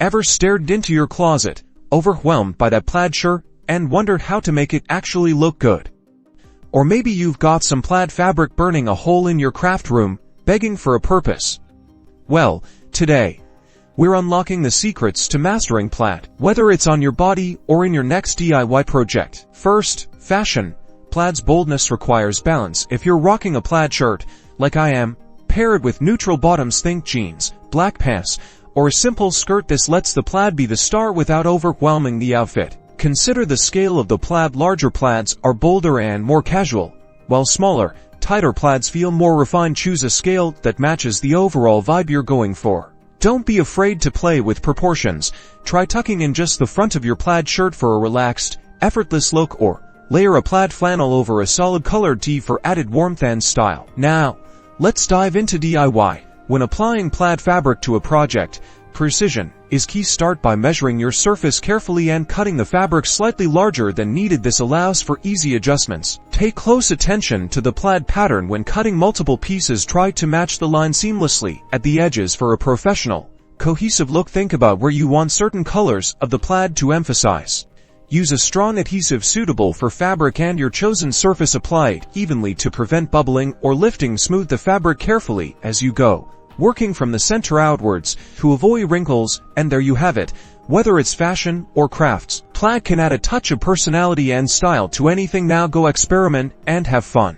Ever stared into your closet, overwhelmed by that plaid shirt, and wondered how to make it actually look good? Or maybe you've got some plaid fabric burning a hole in your craft room, begging for a purpose. Well, today, we're unlocking the secrets to mastering plaid, whether it's on your body or in your next DIY project. First, fashion. Plaid's boldness requires balance. If you're rocking a plaid shirt, like I am, pair it with neutral bottoms, think jeans, black pants, or a simple skirt. This lets the plaid be the star without overwhelming the outfit. Consider the scale of the plaid. Larger plaids are bolder and more casual, while smaller, tighter plaids feel more refined. Choose a scale that matches the overall vibe you're going for. Don't be afraid to play with proportions. Try tucking in just the front of your plaid shirt for a relaxed, effortless look, or layer a plaid flannel over a solid colored tee for added warmth and style. Now, let's dive into DIY. When applying plaid fabric to a project, precision is key. Start by measuring your surface carefully and cutting the fabric slightly larger than needed. This allows for easy adjustments. Pay close attention to the plaid pattern when cutting multiple pieces. Try to match the line seamlessly at the edges for a professional, cohesive look. Think about where you want certain colors of the plaid to emphasize. Use a strong adhesive suitable for fabric and your chosen surface. Apply it evenly to prevent bubbling or lifting. Smooth the fabric carefully as you go, working from the center outwards to avoid wrinkles. And there you have it. Whether it's fashion or crafts, plaid can add a touch of personality and style to anything. Now go experiment and have fun.